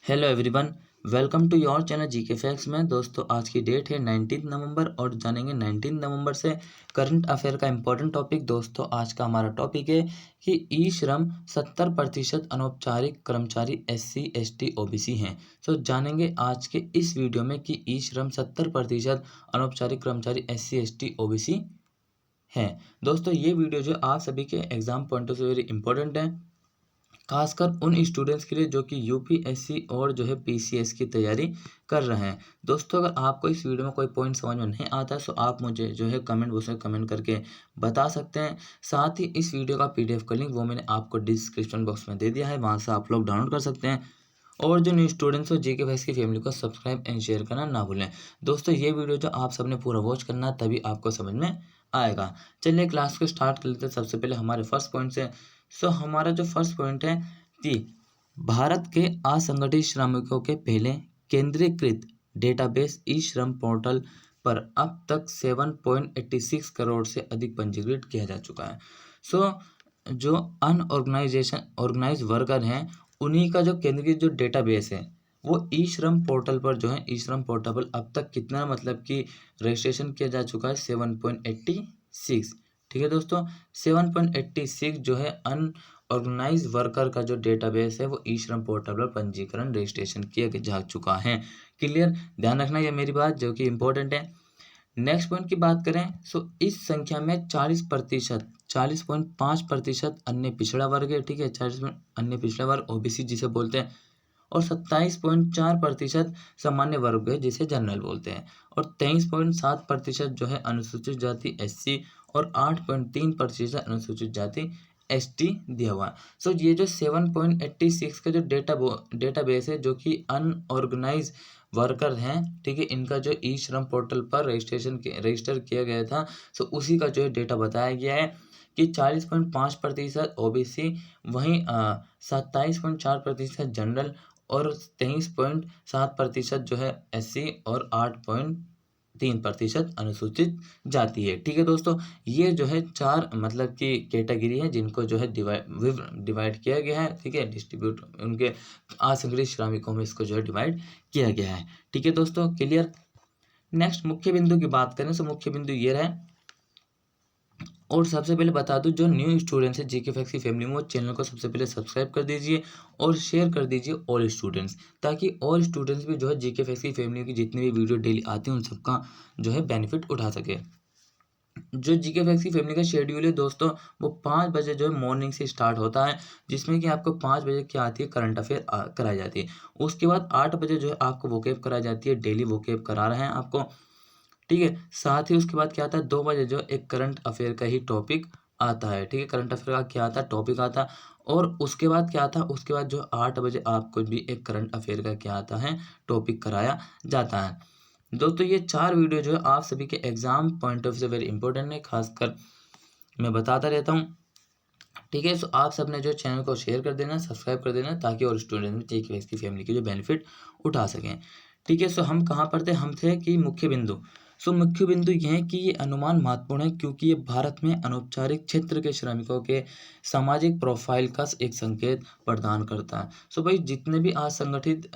Hello everyone, welcome to your channel GK facts में। दोस्तों आज की डेट है 19 नवंबर और जानेंगे 19 नवंबर से करंट अफेयर का इम्पोर्टेंट टॉपिक। दोस्तों आज का हमारा टॉपिक है कि ई श्रम 70% अनौपचारिक कर्मचारी SC ST OBC हैं। तो जानेंगे आज के इस वीडियो में कि ई श्रम 70% अनौपचारिक कर्मचारी SC ST OBC हैं। दोस्तों ये वीडियो जो आप सभी के एग्जाम पॉइंट से वेरी इंपॉर्टेंट है, खासकर उन स्टूडेंट्स के लिए जो कि UPSC और जो है PCS की तैयारी कर रहे हैं। दोस्तों अगर आपको इस वीडियो में कोई पॉइंट समझ में नहीं आता है तो आप मुझे जो है कमेंट बॉक्स में कमेंट करके बता सकते हैं। साथ ही इस वीडियो का PDF का लिंक वो मैंने आपको डिस्क्रिप्शन बॉक्स में दे दिया है, वहाँ से आप लोग डाउनलोड कर सकते हैं। और जो न्यू स्टूडेंट्स हो जीके फैक्ट्स की फैमिली को सब्सक्राइब एंड शेयर करना ना भूलें। दोस्तों ये वीडियो जो आप सबने पूरा वॉच करना तभी आपको समझ में आएगा। चलिए क्लास को स्टार्ट कर लेते हैं। सबसे पहले हमारे फर्स्ट पॉइंट से हमारा जो फर्स्ट पॉइंट है कि भारत के असंगठित श्रमिकों के पहले केंद्रीकृत डेटाबेस ई श्रम पोर्टल पर अब तक 7.86 करोड़ से अधिक पंजीकृत किया जा चुका है। जो ऑर्गेनाइज वर्कर हैं उन्हीं का जो केंद्रीय जो डेटाबेस है वो ई श्रम पोर्टल पर जो है ई श्रम पोर्टल पर अब तक कितना मतलब कि रजिस्ट्रेशन किया जा चुका है 7.86। ठीक है दोस्तों, 7.86 जो है अनऑर्गेनाइज वर्कर का जो डेटाबेस है वो ई श्रम पोर्टल पर पंजीकरण रजिस्ट्रेशन किया जा चुका है। क्लियर, ध्यान रखना ये मेरी बात जो कि इम्पोर्टेंट है। नेक्स्ट पॉइंट की बात करें इस संख्या में 40.5% अन्य पिछड़ा वर्ग है। ठीक है, 40 अन्य पिछड़ा वर्ग OBC जिसे बोलते हैं, और 27.4% सामान्य वर्ग है जिसे जनरल बोलते हैं, और 23.7% जो है अनुसूचित जाति SC और 8.3% अनुसूचित जाति ST दिया हुआ है। ये जो 7.86 का जो डेटाबेस है जो कि अनऑर्गेनाइज वर्कर हैं, ठीक है, इनका जो ई श्रम पोर्टल पर रजिस्टर किया गया था, उसी का जो है डेटा बताया गया है कि 40.5% OBC, वहीं 27.4% जनरल और 23.7% जो है SC और 8.3% अनुसूचित जाति है। ठीक है दोस्तों, ये जो है चार मतलब की कैटेगरी है जिनको जो है डिवाइड किया गया है। ठीक है, डिस्ट्रीब्यूट उनके असंगठित श्रमिकों में इसको जो है डिवाइड किया गया है। ठीक है दोस्तों, क्लियर। नेक्स्ट मुख्य बिंदु की बात करें मुख्य बिंदु ये रहे। और सबसे पहले बता दूं जो न्यू स्टूडेंट्स है जीके फैक्ट्स की फैमिली में, वो चैनल को सबसे पहले सब्सक्राइब कर दीजिए और शेयर कर दीजिए ऑल स्टूडेंट्स, ताकि ऑल स्टूडेंट्स भी जो है जीके फैक्ट्स की फैमिली की जितनी भी वीडियो डेली आती हैं उन सबका जो है बेनिफिट उठा सके। जो जीके फैक्ट्स की फैमिली का शेड्यूल है दोस्तों वो 5 बजे जो है मॉर्निंग से स्टार्ट होता है, जिसमें कि आपको 5 बजे क्या आती है करंट अफेयर कराई जाती है। उसके बाद 8 बजे जो है आपको वोकेब कराई जाती है, डेली वोकेब करा रहे हैं आपको। ठीक है, साथ ही उसके बाद क्या आता है 2 बजे जो एक करंट अफेयर का ही टॉपिक आता है। ठीक है, करंट अफेयर का क्या आता है टॉपिक आता है। और उसके बाद क्या आता है, उसके बाद जो 8 बजे आपको भी एक करंट अफेयर का क्या आता है टॉपिक कराया जाता है। दोस्तों ये 4 वीडियो जो है आप सभी के एग्जाम पॉइंट ऑफ से वेरी इंपॉर्टेंट है, खासकर मैं बताता रहता हूँ। ठीक है, आप सबने जो चैनल को शेयर कर देना, सब्सक्राइब कर देना, ताकि और स्टूडेंट भी की फैमिली के जो बेनिफिट उठा सकें। ठीक है, हम कहाँ पर थे, हम थे कि मुख्य बिंदु। मुख्य बिंदु यह है कि ये अनुमान महत्वपूर्ण है क्योंकि ये भारत में अनौपचारिक क्षेत्र के श्रमिकों के सामाजिक प्रोफाइल का एक संकेत प्रदान करता है। भाई जितने भी असंगठित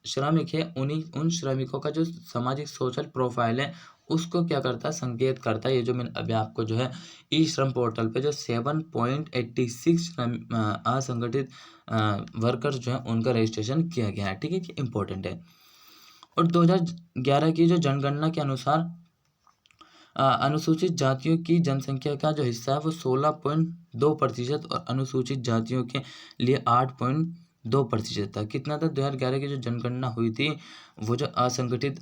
श्रमिक है उन श्रमिकों का जो सामाजिक सोशल प्रोफाइल है उसको क्या करता है, संकेत करता है। ये जो मैंने अभी आपको जो है ई श्रम पोर्टल पे जो 7.86 असंगठित वर्कर्स जो है उनका रजिस्ट्रेशन किया गया है। ठीक है, कि इम्पोर्टेंट है। और 2011 की जो जनगणना के अनुसार अनुसूचित जातियों की जनसंख्या का जो हिस्सा है वो 16.2% और अनुसूचित जातियों के लिए 8.2% था। कितना था 2011 की जो जनगणना हुई थी, वो जो असंगठित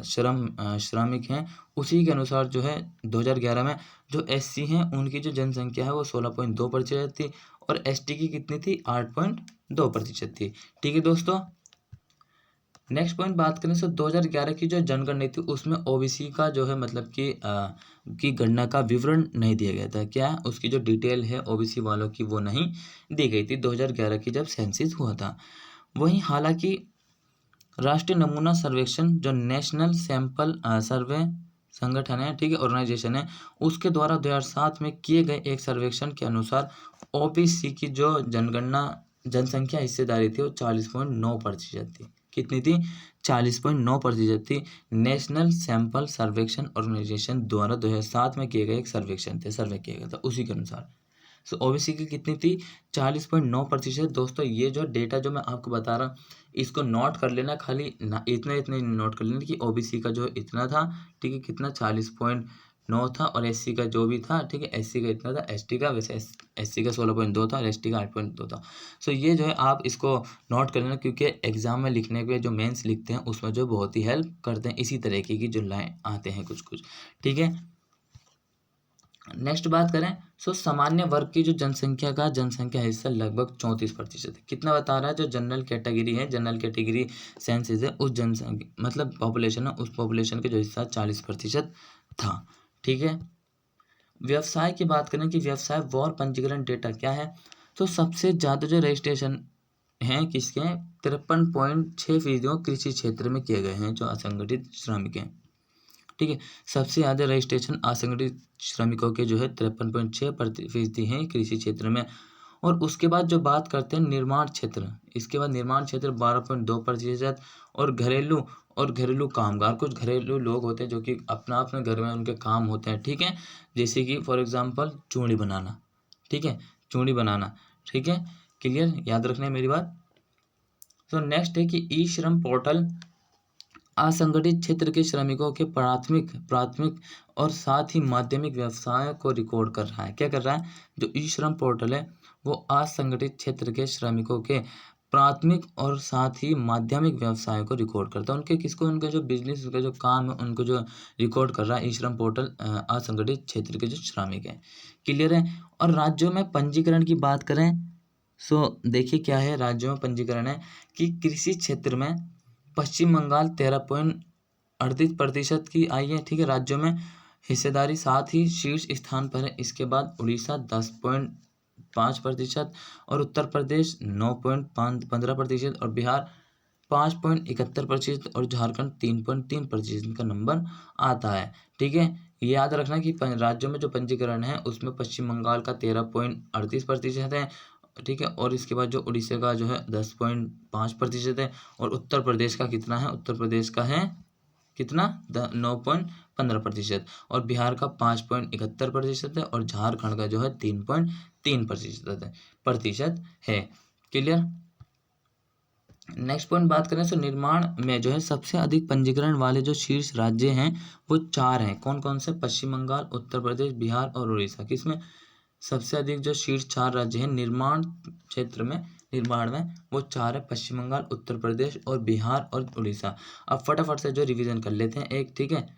श्रमिक हैं उसी के अनुसार जो है 2011 में जो SC हैं उनकी जो जनसंख्या है वो 16.2% थी और ST की कितनी थी 8.2% थी। ठीक है दोस्तों, नेक्स्ट पॉइंट बात करें 2011 की जो जनगणना थी उसमें OBC का जो है मतलब कि गणना का विवरण नहीं दिया गया था। क्या उसकी जो डिटेल है OBC वालों की वो नहीं दी गई थी 2011 की जब सेंसिस हुआ था। वहीं हालांकि राष्ट्रीय नमूना सर्वेक्षण जो नेशनल सैंपल सर्वे संगठन है, ठीक है, ऑर्गेनाइजेशन है, उसके द्वारा 2007 में किए गए एक सर्वेक्षण के अनुसार OBC की जो जनगणना जनसंख्या हिस्सेदारी थी वो 40.9% थी। कितनी थी? 40.9% थी। नेशनल सैंपल सर्वेक्षण ऑर्गेनाइजेशन द्वारा 2007 में किए गए एक सर्वे किया गया था उसी के अनुसार। सो ओबीसी की कितनी थी? 40.9%। दोस्तों ये जो डेटा जो मैं आपको बता रहा हूँ इसको नोट कर लेना, खाली ना इतने इतने नोट कर लेना कि ओबीसी का जो इतना था, ठीक है, कितना 40.9 था, और एससी का जो भी था, ठीक है, एससी का इतना था, एसटी का वैसे एससी का 16.2 था और एसटी का 8.2 था। सो ये जो है आप इसको नोट कर लेना, क्योंकि एग्जाम में लिखने पे जो मेंस लिखते हैं उसमें जो बहुत ही हेल्प करते हैं इसी तरीके की जो लाइन आते हैं कुछ कुछ, ठीक है। नेक्स्ट बात करें, सो सामान्य वर्ग की जो जनसंख्या हिस्सा लगभग 34% है। कितना बता रहा है? जो जनरल कैटेगरी है, जनरल कैटेगरी सेंसस है, उस जनसंख्या मतलब पॉपुलेशन है, उस पॉपुलेशन के जो हिस्सा 40% था, ठीक है। व्यवसाय की बात करें कि व्यवसाय व पंजीकरण डेटा क्या है, तो सबसे ज़्यादा जो रजिस्ट्रेशन हैं किसके हैं? 53.6% कृषि क्षेत्र में किए गए हैं जो असंगठित श्रमिक हैं, ठीक है। सबसे ज़्यादा रजिस्ट्रेशन असंगठित श्रमिकों के जो है 53.6% हैं कृषि क्षेत्र में। और उसके बाद जो बात करते हैं निर्माण क्षेत्र, इसके बाद निर्माण क्षेत्र 12.2%। और घरेलू कामगार, कुछ घरेलू लोग होते हैं जो कि अपने घर में उनके काम होते हैं, ठीक है, जैसे कि फॉर एग्जांपल चूड़ी बनाना, ठीक है, चूड़ी बनाना, ठीक है, क्लियर, याद रखना है मेरी बात। तो नेक्स्ट है कि ई श्रम पोर्टल असंगठित क्षेत्र के श्रमिकों के प्राथमिक और साथ ही माध्यमिक व्यवसाय को रिकॉर्ड कर रहा है। क्या कर रहा है? जो ई श्रम पोर्टल है वो असंगठित क्षेत्र के श्रमिकों के प्राथमिक और साथ ही माध्यमिक व्यवसाय को रिकॉर्ड करता है। उनके जो बिजनेस, उनका जो काम है, उनको जो रिकॉर्ड कर रहा है ई श्रम पोर्टल असंगठित क्षेत्र के जो श्रमिक हैं, क्लियर है। और राज्यों में पंजीकरण की बात करें, सो देखिए क्या है राज्यों में पंजीकरण है कि कृषि क्षेत्र में पश्चिम बंगाल 13.38% की आई है, ठीक है, राज्यों में हिस्सेदारी, साथ ही शीर्ष स्थान पर है। इसके बाद उड़ीसा 10.5% और उत्तर प्रदेश 9.15% और बिहार 5.71% और झारखंड 3.3% का नंबर आता है, ठीक है। याद रखना कि राज्यों में जो पंजीकरण है उसमें पश्चिम बंगाल का 13.38% है, ठीक है, और इसके बाद जो उड़ीसा का जो है 10.5% है, और उत्तर प्रदेश का कितना है? उत्तर प्रदेश का है कितना? 9.15%, और बिहार का 5.71% है, और झारखंड का जो है 3.3% है, क्लियर। नेक्स्ट पॉइंट बात करें तो निर्माण में जो है सबसे अधिक पंजीकरण वाले जो शीर्ष राज्य हैं वो 4 हैं। कौन कौन से? पश्चिम बंगाल, उत्तर प्रदेश, बिहार और उड़ीसा। किसमें सबसे अधिक जो शीर्ष 4 राज्य हैं निर्माण क्षेत्र में, निर्माण में, वो 4 है, पश्चिम बंगाल, उत्तर प्रदेश और बिहार और उड़ीसा। अब फटाफट से जो रिवीजन कर लेते हैं एक, ठीक है।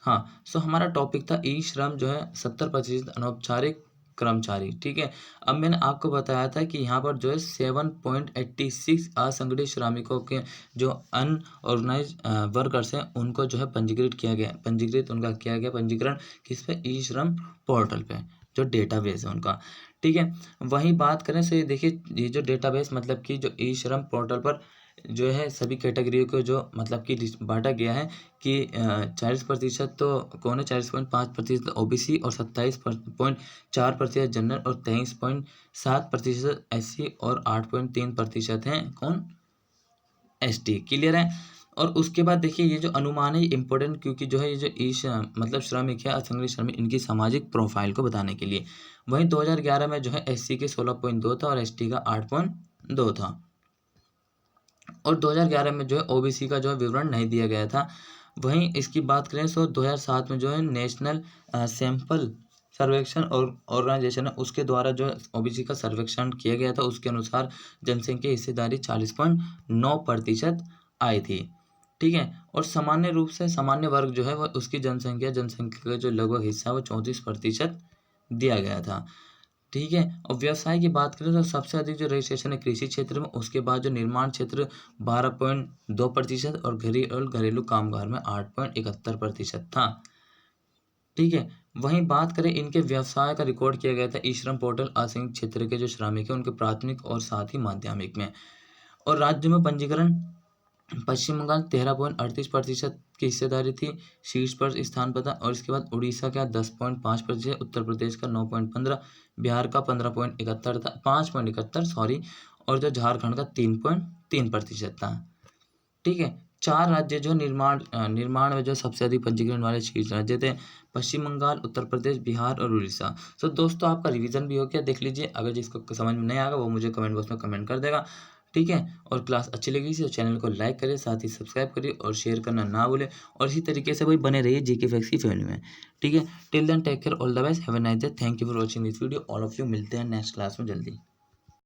हाँ, सो हमारा टॉपिक था ई श्रम जो है 70% अनौपचारिक कर्मचारी, ठीक है। अब मैंने आपको बताया था कि यहाँ पर जो है 7.86 असंगठित श्रमिकों के जो अनऑर्गेनाइज वर्कर्स हैं उनको जो है पंजीकरण किस पे? ई श्रम पोर्टल पे, जो डेटाबेस है उनका, ठीक है। वहीं बात करें तो ये देखिए, ये जो डेटाबेस मतलब कि जो ई श्रम पोर्टल पर जो है सभी कैटेगरी को जो मतलब कि बांटा गया है कि 40% तो कौन है? 40.5% ओबीसी और 27.4% जनरल और 23.7% एससी और 8.3% हैं कौन? एसटी, क्लियर है। और उसके बाद देखिए ये जो अनुमान है इंपॉर्टेंट, क्योंकि जो है ये जो मतलब श्रमिक है, असंगठित श्रमिक, इनकी सामाजिक प्रोफाइल को बताने के लिए। वहीं 2011 में जो है एससी के 16.2 था और एसटी का 8.2 था, और 2011 में जो है ओबीसी का जो है विवरण नहीं दिया गया था। वहीं इसकी बात करें तो 2007 में जो है नेशनल सैंपल सर्वेक्षण और ऑर्गेनाइजेशन है उसके द्वारा जो ओबीसी का सर्वेक्षण किया गया था, उसके अनुसार जनसंख्या हिस्सेदारी 40.9% आई थी, ठीक है। और सामान्य रूप से सामान्य वर्ग जो है वह उसकी जनसंख्या का जो लगभग हिस्सा है वो 34% दिया गया था, ठीक है। और व्यवसाय की बात करें तो सबसे अधिक जो रजिस्ट्रेशन है कृषि क्षेत्र में, उसके बाद जो निर्माण क्षेत्र 12.2% और घरेलू कामगार में 8.71% था, ठीक है। वहीं बात करें इनके व्यवसाय का रिकॉर्ड किया गया था ई श्रम पोर्टल असंगठित क्षेत्र के जो श्रमिक है उनके प्राथमिक और साथ ही माध्यमिक में। और राज्य में पंजीकरण पश्चिम बंगाल 13.38% की हिस्सेदारी थी, शीर्ष पर स्थान पर था। और इसके बाद उड़ीसा का 10.5%, उत्तर प्रदेश का 9.15, बिहार का 15.71 था, 5.71 सॉरी, और जो झारखंड का 3.3% था। ठीक है, 4 राज्य जो निर्माण में जो सबसे अधिक पंजीकरण वाले शीर्ष राज्य थे, पश्चिम बंगाल, उत्तर प्रदेश, बिहार और उड़ीसा। तो दोस्तों आपका रिवीजन भी हो गया, देख लीजिए। अगर जिसको समझ में नहीं आएगा वो मुझे कमेंट बॉक्स में कमेंट कर देगा। ठीक है, और क्लास अच्छी लगी तो चैनल को लाइक करिए, साथ ही सब्सक्राइब करिए और शेयर करना ना भूलें। और इसी तरीके से वही बने रहिए जीके फैक्ट्स की फैमिली में। ठीक है, till then take care, all the best, have a nice day, thank you for watching this video all of you. मिलते हैं नेक्स्ट क्लास में जल्दी।